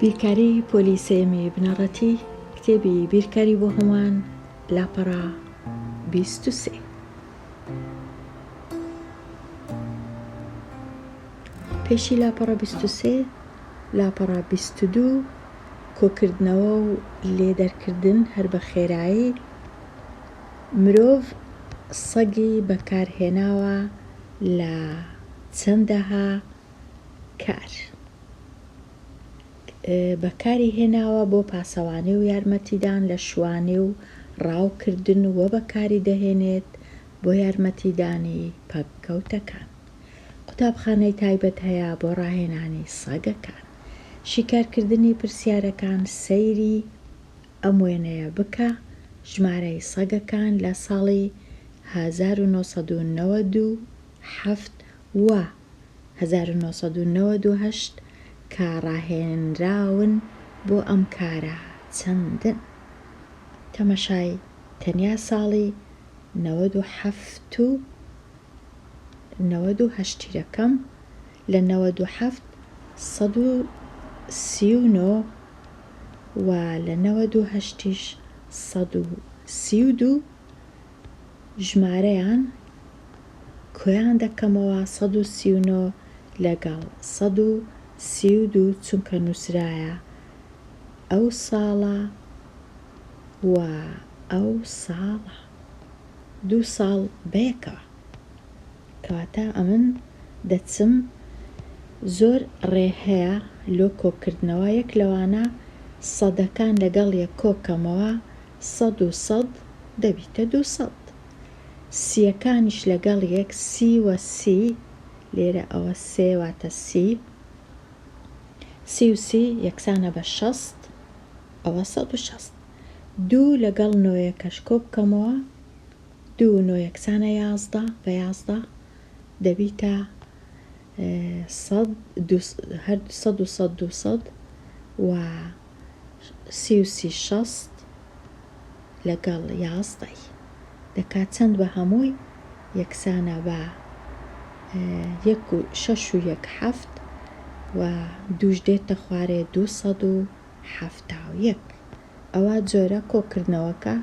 بیرکاری پۆلیسێمی بنەڕەتی کتێبی بیرکاری بۆ هەمووان لاپەڕە 23. پێشی لاپەڕە 23 لاپەڕە 22 کۆکردنەوە و لێدەرکردن هەر بە خێرایی. مرۆڤ سەگی بەکارهێناوە لە چەندەها کار. بەکاری هێناوە بۆ پاسەوانێ و یارمەتیدان لە شوانێ و ڕاوکردن وە بەکاری دەهێنێت بۆ یارمەتیدانی پەککەوتەکان. قوتابخانەی تایبەت هەیە بۆ ڕاهێنانی سەگەکان. شیکارکردنی پرسیارەکان سەیری ئەم وێنەیە بکە. ژمارەی سەگەکان لە ساڵی 1997 و 1998 کە ڕاهێنراون بۆ ئەم کارە چەندن. تەمەشای تەنیا ساڵی 97 و 98 یەکەم لە 97 139 و لە 98ش 132 ژمارەیان کۆیان دەکەمەوە 139 لەگەڵ 132 چونکە نووسرایە ئەو ساڵە و ئەو ساڵە 2 ساڵ بەیەکەوە. کەواتە ئەمن دەچم زۆر ڕێ هەیە لۆ کۆکردنەوە. یەک لەوانە سەدەکان لەگەڵ یەک کۆکەمەوە 100 و 100 دەبیتە 200. سیەکانیش لەگەڵ یەک سی وە سی، لێرە ئەوە سێ واتە سی، سی و سی یەکسانە بە 60، ئەوە 160. دوو لەگەڵ نۆیەکەش کۆبکەمەوە، دوو نۆ یەکسانە 11 بە 11 دەبیتە 100 و 100 200 و سی و سی 60 لەگەڵ 11 دەکات چەند بە هەمووی یەکسانە بە 6 و 7 و دووش دێتە خوارێ 271. ئەوە جۆرە کۆکردنەوەکە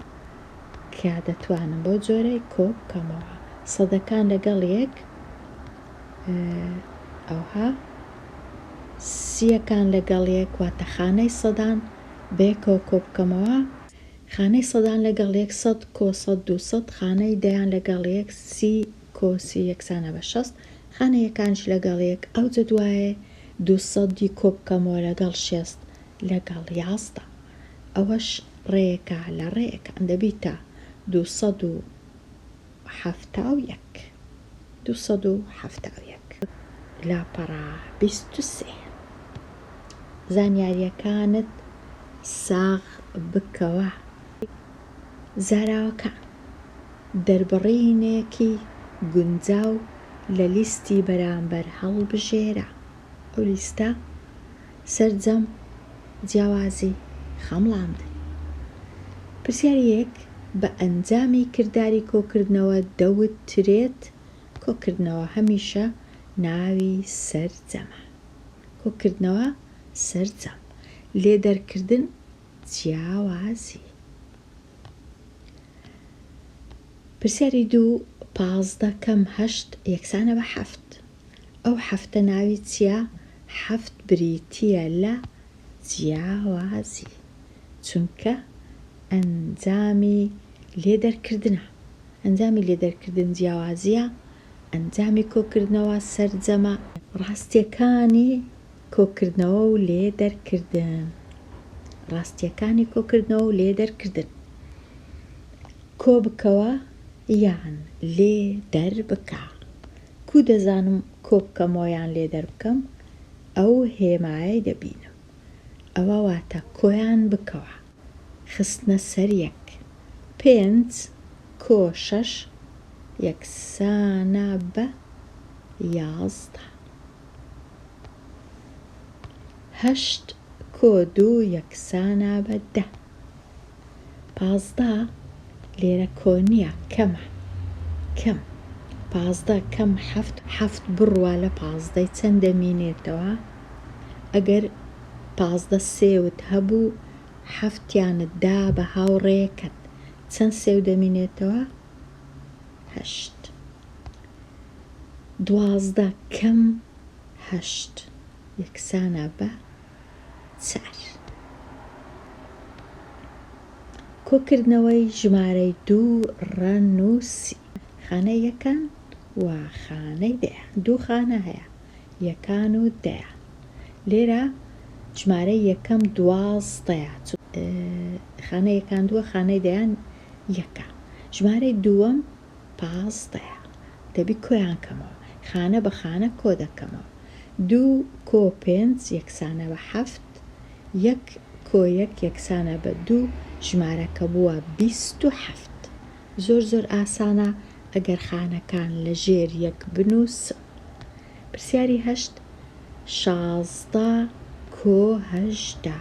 کە دەتوانم بۆ جۆرەی کۆبکەمەوە. سەدەکان لەگەڵ یەک ئەوها، سیەکان لەگەڵ یەک واتە خانەی سەدان بەیەکەوە کۆبکەمەوە. خانەی سەدان لەگەڵ یەک 100 کۆ 100 200، خانەی دەیان لەگەڵ یەک سی کۆ سی یەکسانە بە 60، خانە یەکانش لەگەڵ یەک ئەو جدوایە 200 کۆبکەمەوە لەگەڵ 60 لەگەڵ 11. ئەوەش ڕێیەکە لە ڕێیەکان دەبیتە 271. 271 لاپەڕە 23. زانیاریەکانت ساغ بکەوە. زاراوەکان دەربڕینێکی گونجاو لە لیستی بەرامبەر هەڵبژێرە. ئەو لیستە سەرجەم، جیاوازی، خەمڵاندن. پرسیاری یەک بە ئەنجامی کردداری کۆکردنەوە دەوترێت. کۆکردنەوە هەمیشە ناوی سەرجەمە. کۆکردنەوە سەرجەم، لێدەرکردن جیاوازی. پرسیاری دوو 15 کەم 8 یەکسانە بە 7. ئەو 7 ناوی چییە؟ 7 بریتیە لە جیاوازی چونکە ئەنجامی لێدەرکردنە. ئەنجامی لێدەرکردن جیاوازیە. ئەنجامی کۆکردنەوە سەرجەمە. ڕاستیەکانی کۆکردنەوە و لێدەرکردن. ڕاستیەکانی کۆکردنەوە و لێدەرکردن. کۆ بکەوە یان لێ دەربکە. کو دەزانم کۆ بکەمەوە یان لێ دەربکەم؟ ئەو هێمایە دەبینم. ئەوە واتە کۆیان بکەوە. خستنە سەر یەک. 5 کۆ 6 یەکسانە بە 11. 8 کۆ 2 یەکسانە بە 10. 15 لێرە کۆ نییە، کەمە، کەم. 15 کەم 7 بڕوە لە 15 چەند دەمینێتەوە؟ ئەگەر 15 سێوت هەبوو 7یانت دا بە هاوڕێیەکەت چەند سێو دەمینێتەوە؟ 8. 12 کەم 8 یەکسانە بە 4. کۆکردنەوەی ژمارەی 2 ڕەنووسی. خانەی یەکان و خانەی دەیان. 2 خانە هەیە، یەکان و دەیان. لێرە ژمارەی یەکەم 12ەیە. خانە یەکان 2 خانەی دەیان یەکە. ژمارەی دووەم 15ەیە. دەبی کۆیان کەمەوە. خانە بە خانە کۆ دەکەمەوە. 2 کۆ 5 یەکسانە بە 7. 1 کۆ 1 یەکسانە بە 2. ژمارەکە بووە 27. زۆر ئاسانە ئەگەر خانەکان لە ژێر یەک بنووسن. پرسیاری 8. 16 کۆ 18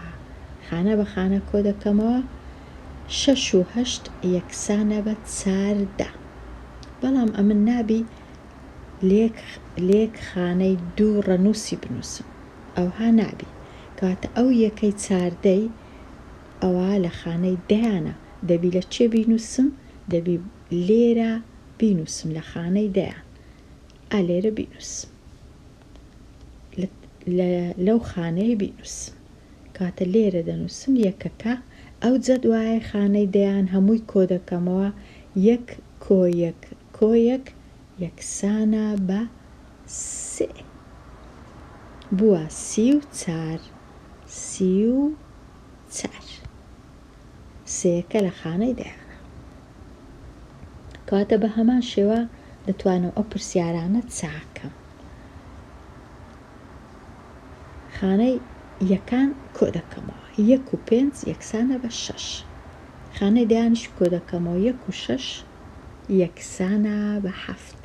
خانە بە خانە کۆ دەکەمەوە. 6 و 8 یەکسانە بە 14. بەڵام ئەمن نابی لێک خانەی 2 ڕەنووسی بنووسم، ئەوها نابی، کەواتە ئەو یەکەی 14ی ئەوە لە خانەی دەیانە. دەبی لە چێ بینووسم؟ دەبی لێرە بینووسم، لە خانەی دەیان. لێرە بینووسم، لەو خانەیە بینووسم، کاتە لێرە دەنووسم یەکەکە. ئەو جەدوایە خانەی دەیان هەمووی کۆ دەکەمەوە. 1 کۆ 1 کۆ 1 یەکسانە بە 3. بووە 34. 34 سێیەکە لە خانەی دەیانە. کەواتە بە هەمان شێوە دەتوانم ئەو پرسیارانە چاکەم. خانەی یەکان کۆ دەکەمەوە. 1 و 5 یەکسانە بە 6. خانەی دەیانیش کۆ دەکەمەوە. 1 و 6 یەکسانە بە 7.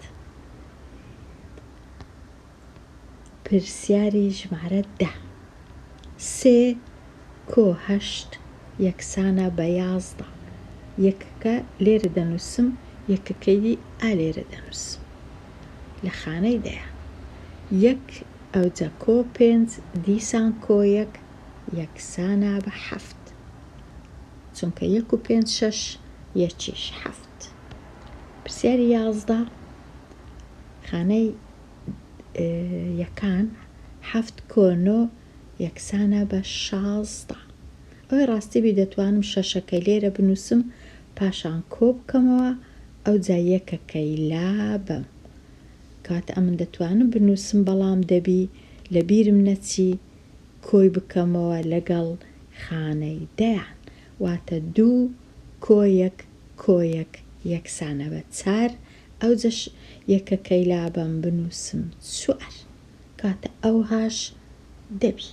پرسیاری ژمارە 10. 3 کۆ 8 یەکسانە بە 11. یەکەکە لێرە دەنووسم، یەکەکەی لێرە دەنووسم، لە خانەی دەیان. 1 ئەوجە کۆ 5 دیسان کۆ 1 یەکسانە بە 7. چونکە 1 و 5 6 یەکیش 7. پرسیاری 11. خانەی یەکان 7 کۆ 9 یەکسانە بە 16. ئەوەی ڕاستی بی دەتوانم شەشەکەی لێرە بنووسم، پاشان کۆ بکەمەوە، ئەو جا یەکەکەی لابم. کات ئەمن دەتوانم بنووسم، بەڵام دەبی لە بیرم نەچی کۆی بکەمەوە لەگەڵ خانەی دەیان. واتە 2 کۆ 1 کۆ 1 یەکسانە بە 4. ئەو جەش یەکەکەی لابم بنووسم 4. کاتە ئەوهاش دەبی.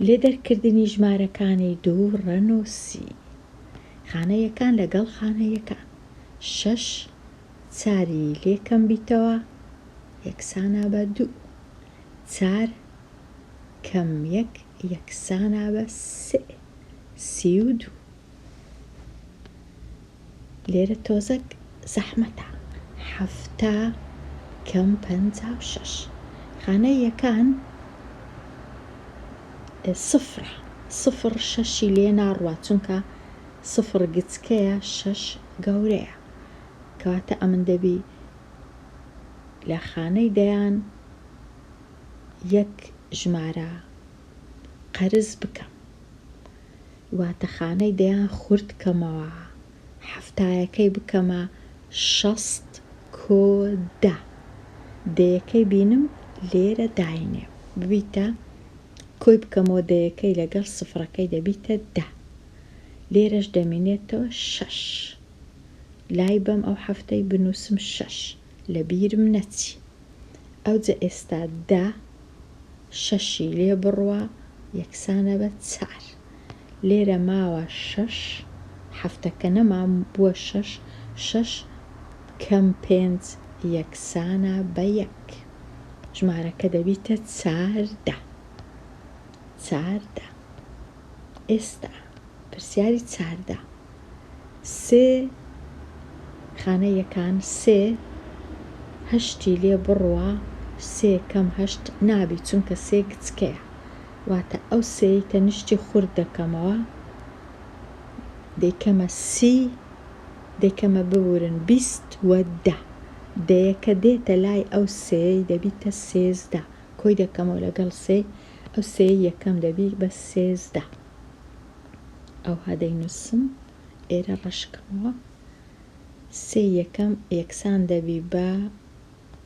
لێ دەرکردنی ژمارەکانی 2 ڕەنووسی. خانە یەکان لەگەڵ خانە یەکان. 6 4ی لێکەم بیتەوە یەکسانە بە 2. 4 کەم 1 یەکسانە بە 3. 32. لێرە تۆزەک زەحمەتە. 7 کەم 56. خانە یەکان 0. 0 6 لێ ناڕوە، چونکە 0 گچکەیە 6 گەورەیە. کەواتە ئەمن دەبی لە خانەی دەیان یەک ژمارە قەرز بکەم، واتە خانەی دەیان خورد کەمەوە. هەفتایەکەی بکەمە 60 کۆ 10. دەیەکەی بینم لێرە داینێ، ببیتە کۆی بکەمەوە دەیەکەی لەگەڵ سفرەکەی دەبیتە 10. لێرەش دەمێنێتەوە 6. لای بەم ئەو هەفتەی بنووسم 6 لە بیرم نەچی. ئەو جە ئێستا 10 6 لێ بڕوە یەکسانە بە 4. لێرە ماوە 6 هەفتەکە نەمام بووە 6. 6 کەم 5 یەکسانە بە 1. ژمارەکە دەبیتە 14. 14. ئێستا پرسیاری 14. 3 خانە یەکان 3 هەشتی لێ بڕوە سێ کەم هەشت نابی چونکە سێ گچکەیە، واتە ئەو سێی تەنیشتی خورد دەکەمەوە، دەیکەمە سی، دەیکەمە ببورن 20 دەیەکە دێتە لای ئەو سێی دەبیتە 13 کۆی دەکەمەوە لەگەڵ سێ، ئەو سێی یەکەم دەبی بە 13 ئەو هەدەی نووسم ئێرە ڕەشکەمەوە، سێ یەکەم یەکسان دەبی بە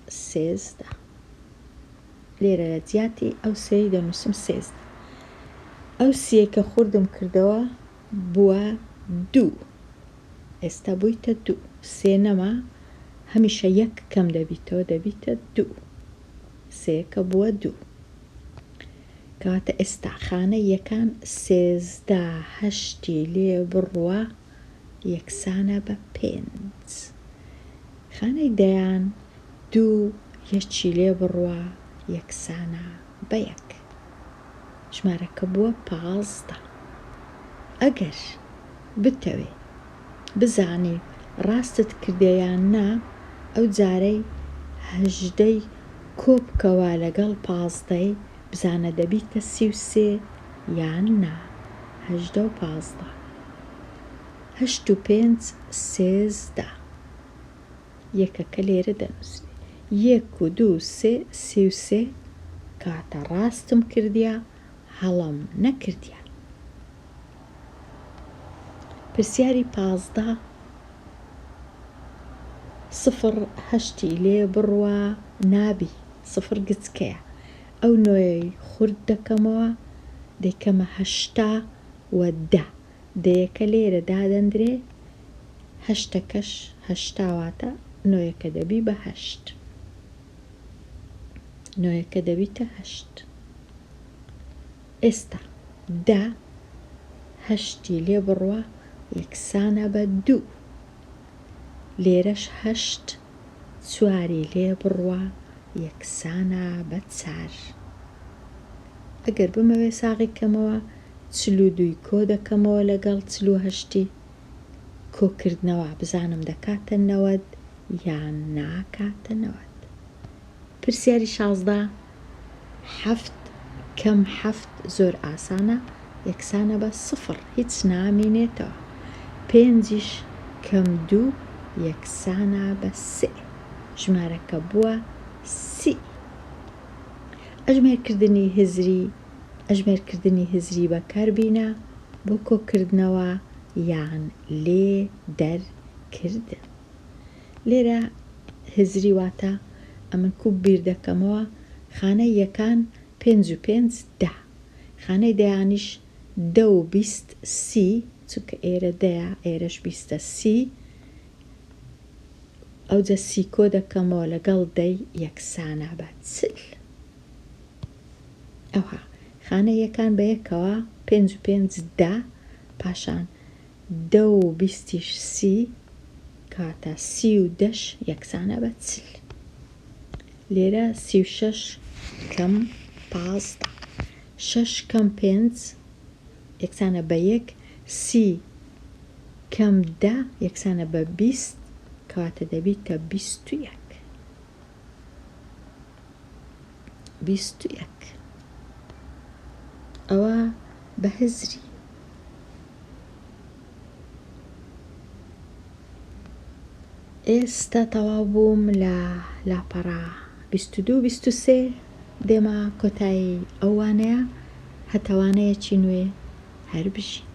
13 لێرە لە جیاتی ئەو سێی دەنووسم 13 ئەو سێ کە خوردم کردەوە بووە 2 ئێستا بوویتە 2 سێ نەما هەمیشە یەک کەم دەبیتەوە دەبیتە 2 سێکە بووە 2 کەواتە ئێستا خانە یەکان 13 هەشتی لێ بڕوە یەکسانە بە 5 خانەی دەیان 2 یەکی لێ بڕوە یەکسانە بە 1 ژمارەکە بووە 15 ئەگەر بتەوێ بزانی ڕاستت کردیان نا ئەو جارەی 18 کۆبکەوە لەگەڵ 15 بزانە دەبیتە 33 یان نا 18 و 15 8 و 5 13 یەکەکە لێرە دەنووسێ 1 و 2 3 33 کاتە ڕاستم کردیا هەڵم نەکردیا. پرسیاری 15 سفر هەشتی لێ بڕوە نابی سفر گچکەیە ئەو نۆیەی خورد دەکەمەوە دەیکەمە 8 و 10 دەیەکە لێرە دادەندرێ هەشتەکەش هەشتاواتە نۆیەکە دەبی بە 8 نۆیەکە دەبیتە 8 ئێستا 10 هەشتی لێ بڕوە یەکسانە بە 2 لێرەش 8 چواری لێ بڕوە یەکسانە بە 4 ئەگەر بمەوێ ساغی کەمەوە 42 کۆ دەکەمەوە لەگەڵ 48 کۆکردنەوە بزانم دەکاتە 90 یان ناکاتە 90. پرسیاری 16 7 کەم 7 زۆر ئاسانە یەکسانە بە 0 هیچ نامینێتەوە 5 کەم 2 یەکسانە بە 3 ژمارەکە بووە 30. ئەژمێرکردنی هزری بەکاربینە بۆ کۆکردنەوە یان لێ دەرکردن. لێرە هزری واتە ئەمن کوب بیر دەکەمەوە خانەی یەکان 5 و 5 10 خانەی دەیانیش 10 و 20 30 چونکە ئێرە دەیە ئێرەش 20 30 ئەو جە 30 کۆ دەکەمەوە لەگەڵ دەی یەکسانە بە 40 ئەوها خانە یەکان بە یەکەوە 5 و 5 10 پاشان 10 و 20 30 کاتە 30 و 10 یەکسانە بە 40 لێرە 36 کەم 15 6 کەم 5 یەکسانە بە 1 30 کەم 10 یەکسانە بە 20 کەواتە دەبیتە 21 ئەوە بە هزری. ئێستا تەواو بووم لە لاپەڕا 22-23 دێمە کۆتایی ئەوانەیە هەتەوانەیەکی نوێ هەر بژین.